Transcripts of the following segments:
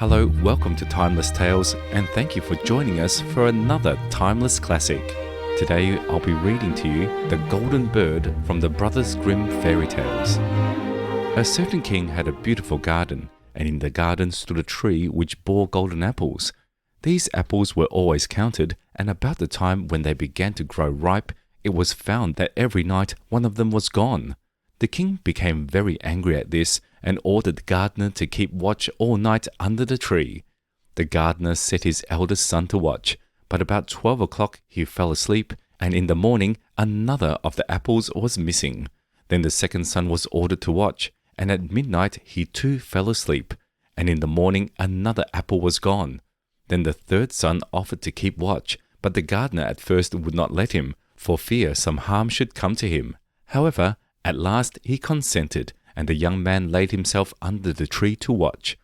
Hello, welcome to Timeless Tales, and thank you for joining us for another timeless classic. Today I'll be reading to you The Golden Bird from the Brothers Grimm fairy tales. A certain king had a beautiful garden, and in the garden stood a tree which bore golden apples. These apples were always counted, and about the time when they began to grow ripe, it was found that every night one of them was gone. The king became very angry at this, and ordered the gardener to keep watch all night under the tree. The gardener set his eldest son to watch, but about 12 o'clock he fell asleep, and in the morning another of the apples was missing. Then the second son was ordered to watch, and at midnight he too fell asleep, and in the morning another apple was gone. Then the third son offered to keep watch, but the gardener at first would not let him, for fear some harm should come to him. However, at last he consented, and the young man laid himself under the tree to watch.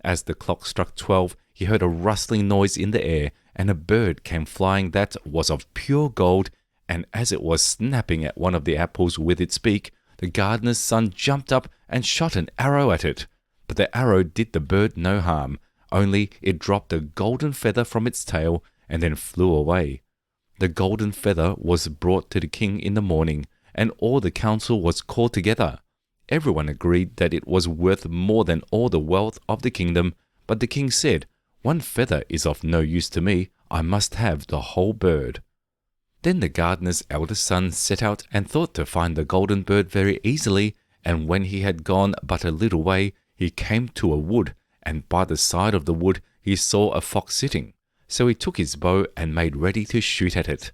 As the clock struck 12, he heard a rustling noise in the air, and a bird came flying that was of pure gold, and as it was snapping at one of the apples with its beak, the gardener's son jumped up and shot an arrow at it. But the arrow did the bird no harm, only it dropped a golden feather from its tail and then flew away. The golden feather was brought to the king in the morning, and all the council was called together. Everyone agreed that it was worth more than all the wealth of the kingdom, but the king said, "One feather is of no use to me, I must have the whole bird." Then the gardener's eldest son set out and thought to find the golden bird very easily, and when he had gone but a little way, he came to a wood, and by the side of the wood he saw a fox sitting. So he took his bow and made ready to shoot at it.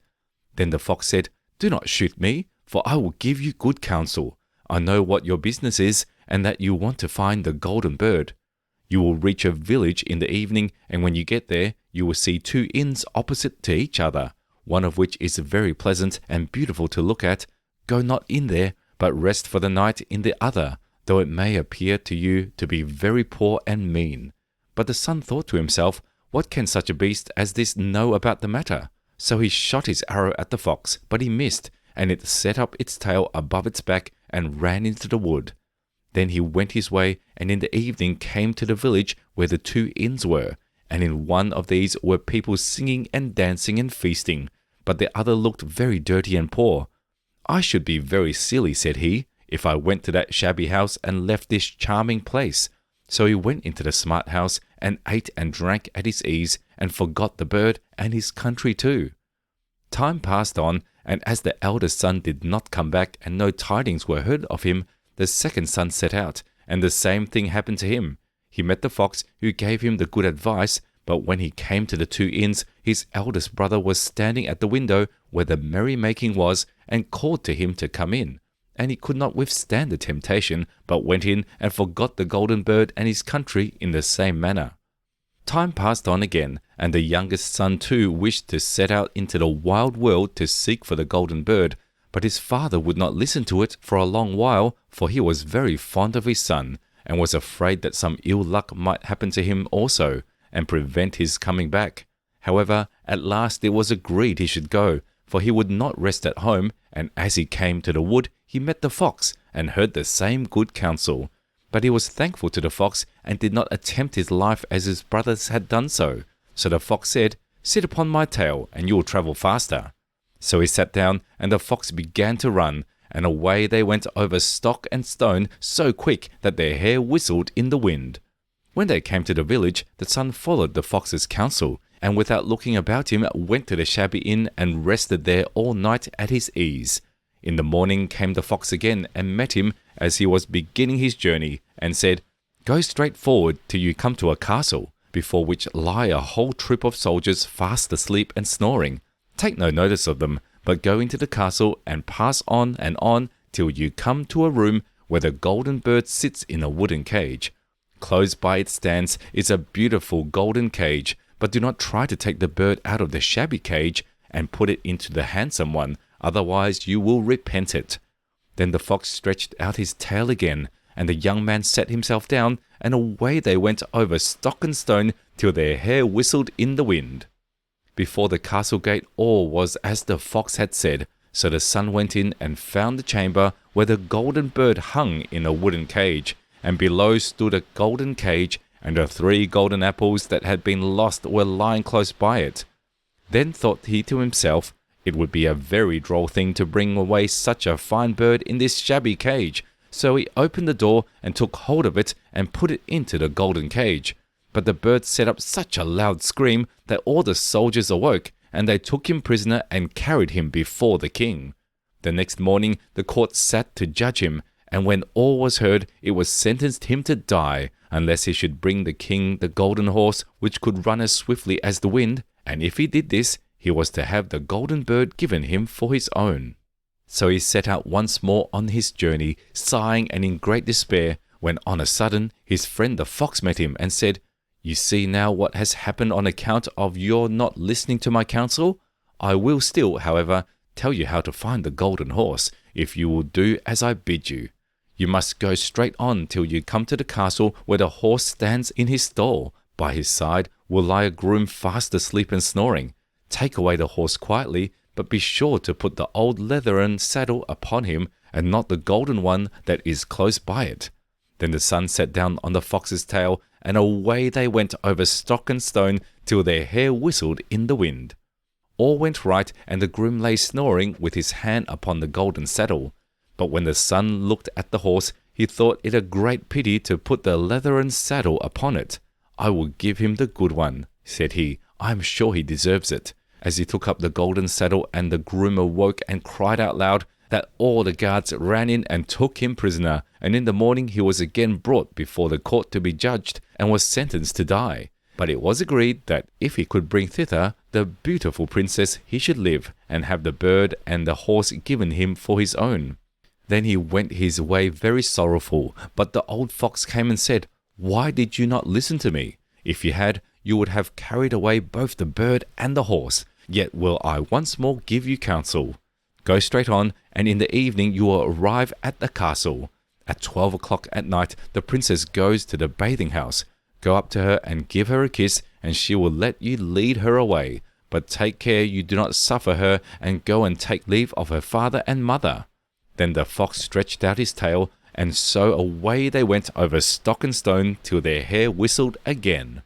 Then the fox said, "Do not shoot me, for I will give you good counsel. I know what your business is, and that you want to find the golden bird. You will reach a village in the evening, and when you get there, you will see two inns opposite to each other, one of which is very pleasant and beautiful to look at. Go not in there, but rest for the night in the other, though it may appear to you to be very poor and mean." But the son thought to himself, "What can such a beast as this know about the matter?" So he shot his arrow at the fox, but he missed, and it set up its tail above its back and ran into the wood. Then he went his way, and in the evening came to the village where the two inns were, and in one of these were people singing and dancing and feasting, but the other looked very dirty and poor. "I should be very silly," said he, "if I went to that shabby house and left this charming place." So he went into the smart house and ate and drank at his ease, and forgot the bird and his country too. Time passed on, and as the eldest son did not come back and no tidings were heard of him, the second son set out, and the same thing happened to him. He met the fox, who gave him the good advice, but when he came to the two inns, his eldest brother was standing at the window where the merrymaking was, and called to him to come in. And he could not withstand the temptation, but went in and forgot the golden bird and his country in the same manner. Time passed on again, and the youngest son too wished to set out into the wild world to seek for the golden bird, but his father would not listen to it for a long while, for he was very fond of his son, and was afraid that some ill luck might happen to him also, and prevent his coming back. However, at last it was agreed he should go, for he would not rest at home, and as he came to the wood, he met the fox, and heard the same good counsel. But he was thankful to the fox, and did not attempt his life as his brothers had done so. So the fox said, "Sit upon my tail, and you will travel faster." So he sat down, and the fox began to run, and away they went over stock and stone so quick that their hair whistled in the wind. When they came to the village, the son followed the fox's counsel, and without looking about him went to the shabby inn and rested there all night at his ease. In the morning came the fox again and met him as he was beginning his journey, and said, "Go straight forward till you come to a castle, before which lie a whole troop of soldiers fast asleep and snoring. Take no notice of them, but go into the castle and pass on till you come to a room where the golden bird sits in a wooden cage. Close by it stands is a beautiful golden cage, but do not try to take the bird out of the shabby cage and put it into the handsome one, otherwise you will repent it." Then the fox stretched out his tail again, and the young man sat himself down, and away they went over stock and stone till their hair whistled in the wind. Before the castle gate all was as the fox had said, so the son went in and found the chamber where the golden bird hung in a wooden cage, and below stood a golden cage, and the 3 golden apples that had been lost were lying close by it. Then thought he to himself, it would be a very droll thing to bring away such a fine bird in this shabby cage. So he opened the door and took hold of it and put it into the golden cage. But the bird set up such a loud scream that all the soldiers awoke, and they took him prisoner and carried him before the king. The next morning the court sat to judge him, and when all was heard, it was sentenced him to die, unless he should bring the king the golden horse, which could run as swiftly as the wind, and if he did this, he was to have the golden bird given him for his own. So he set out once more on his journey, sighing and in great despair, when on a sudden his friend the fox met him and said, "You see now what has happened on account of your not listening to my counsel? I will still, however, tell you how to find the golden horse, if you will do as I bid you. You must go straight on till you come to the castle where the horse stands in his stall. By his side will lie a groom fast asleep and snoring. Take away the horse quietly, but be sure to put the old leathern saddle upon him, and not the golden one that is close by it." Then the son sat down on the fox's tail, and away they went over stock and stone till their hair whistled in the wind. All went right, and the groom lay snoring with his hand upon the golden saddle. But when the son looked at the horse, he thought it a great pity to put the leathern saddle upon it. "I will give him the good one," said he. "I am sure he deserves it." As he took up the golden saddle, and the groom awoke and cried out loud, that all the guards ran in and took him prisoner, and in the morning he was again brought before the court to be judged, and was sentenced to die. But it was agreed that if he could bring thither the beautiful princess, he should live, and have the bird and the horse given him for his own. Then he went his way very sorrowful, but the old fox came and said, "Why did you not listen to me? If you had, you would have carried away both the bird and the horse. Yet will I once more give you counsel. Go straight on, and in the evening you will arrive at the castle. At 12 o'clock at night the princess goes to the bathing house. Go up to her and give her a kiss, and she will let you lead her away. But take care you do not suffer her, and go and take leave of her father and mother." Then the fox stretched out his tail, and so away they went over stock and stone till their hair whistled again.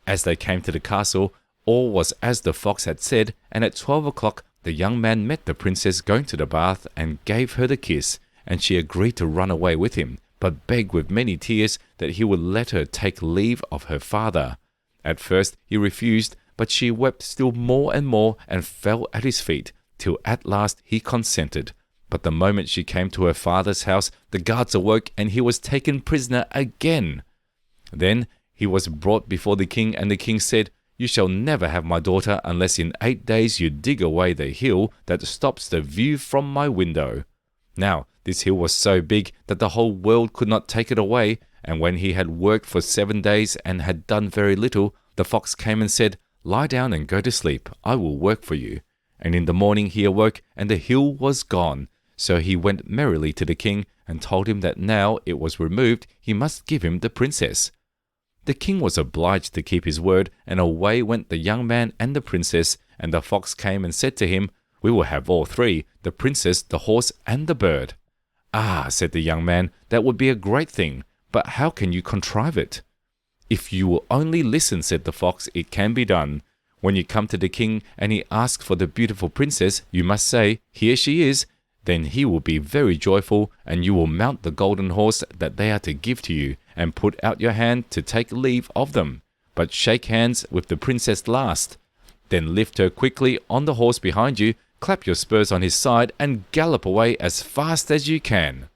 As they came to the castle, all was as the fox had said, and at 12 o'clock the young man met the princess going to the bath, and gave her the kiss, and she agreed to run away with him, but begged with many tears that he would let her take leave of her father. At first he refused, but she wept still more and more, and fell at his feet, till at last he consented. But the moment she came to her father's house, the guards awoke, and he was taken prisoner again. Then he was brought before the king, and the king said, "You shall never have my daughter unless in 8 days you dig away the hill that stops the view from my window." Now this hill was so big that the whole world could not take it away, and when he had worked for 7 days and had done very little, the fox came and said, "Lie down and go to sleep, I will work for you." And in the morning he awoke, and the hill was gone. So he went merrily to the king, and told him that now it was removed, he must give him the princess. The king was obliged to keep his word, and away went the young man and the princess, and the fox came and said to him, "We will have all three, the princess, the horse, and the bird." "Ah," said the young man, "that would be a great thing, but how can you contrive it?" "If you will only listen," said the fox, "it can be done. When you come to the king and he asks for the beautiful princess, you must say, 'Here she is.' Then he will be very joyful, and you will mount the golden horse that they are to give to you, and put out your hand to take leave of them. But shake hands with the princess last. Then lift her quickly on the horse behind you, clap your spurs on his side, and gallop away as fast as you can."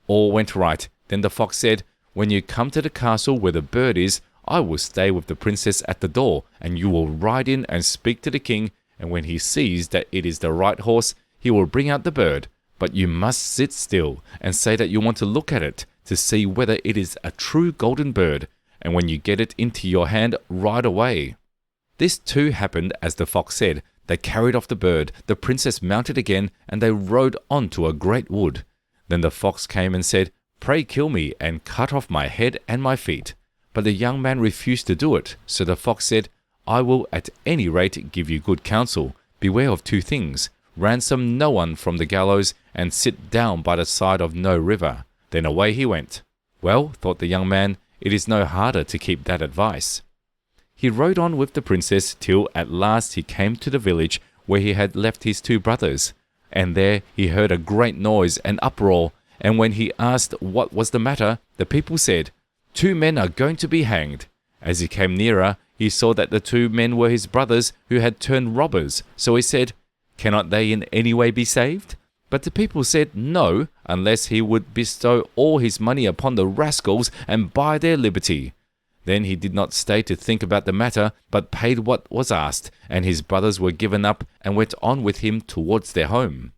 All went right. Then the fox said, "When you come to the castle where the bird is, I will stay with the princess at the door, and you will ride in and speak to the king, and when he sees that it is the right horse, he will bring out the bird, but you must sit still and say that you want to look at it to see whether it is a true golden bird, and when you get it into your hand, ride away." This too happened as the fox said. They carried off the bird, the princess mounted again, and they rode on to a great wood. Then the fox came and said, "Pray kill me and cut off my head and my feet." But the young man refused to do it, so the fox said, "I will at any rate give you good counsel. Beware of 2 things. Ransom no one from the gallows, and sit down by the side of no river." Then away he went. Well, thought the young man, It is no harder to keep that advice. He rode on with the princess till at last he came to the village where he had left his 2 brothers, and there he heard a great noise and uproar, and when he asked what was the matter, the people said, 2 men are going to be hanged. As he came nearer, he saw that the 2 men were his brothers who had turned robbers, so he said, "Cannot they in any way be saved?" But the people said no, unless he would bestow all his money upon the rascals and buy their liberty. Then he did not stay to think about the matter, but paid what was asked, and his brothers were given up and went on with him towards their home.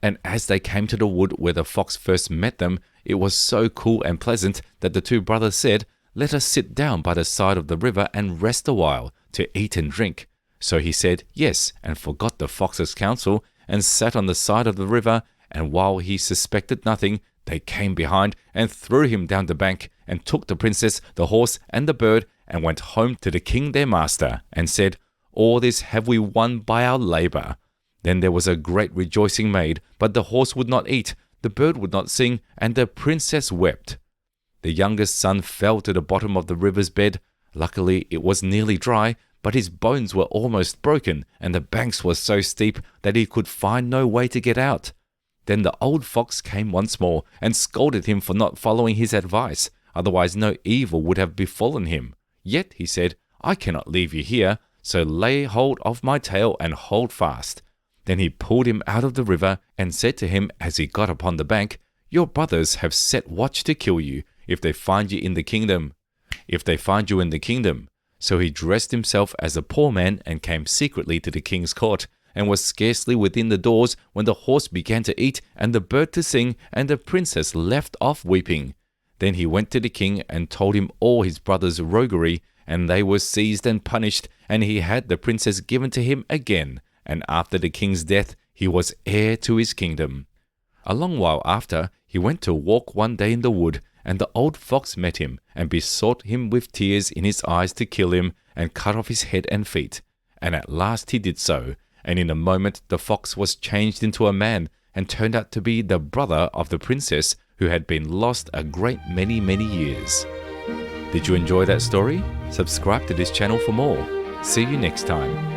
And as they came to the wood where the fox first met them, it was so cool and pleasant that the 2 brothers said, "Let us sit down by the side of the river and rest a while, to eat and drink." So he said yes, and forgot the fox's counsel, and sat on the side of the river, and while he suspected nothing, they came behind and threw him down the bank, and took the princess, the horse, and the bird, and went home to the king their master, and said, "All this have we won by our labour." Then there was a great rejoicing made, but the horse would not eat, the bird would not sing, and the princess wept. The youngest son fell to the bottom of the river's bed. Luckily it was nearly dry, but his bones were almost broken, and the banks were so steep that he could find no way to get out. Then the old fox came once more, and scolded him for not following his advice, otherwise no evil would have befallen him. Yet, he said, "I cannot leave you here, so lay hold of my tail and hold fast." Then he pulled him out of the river, and said to him as he got upon the bank, "Your brothers have set watch to kill you, if they find you in the kingdom. So he dressed himself as a poor man, and came secretly to the king's court, and was scarcely within the doors when the horse began to eat, and the bird to sing, and the princess left off weeping. Then he went to the king, and told him all his brothers' roguery, and they were seized and punished, and he had the princess given to him again, and after the king's death he was heir to his kingdom. A long while after, he went to walk one day in the wood, and the old fox met him, and besought him with tears in his eyes to kill him, and cut off his head and feet. And at last he did so, and in a moment the fox was changed into a man, and turned out to be the brother of the princess, who had been lost a great many years. Did you enjoy that story? Subscribe to this channel for more. See you next time.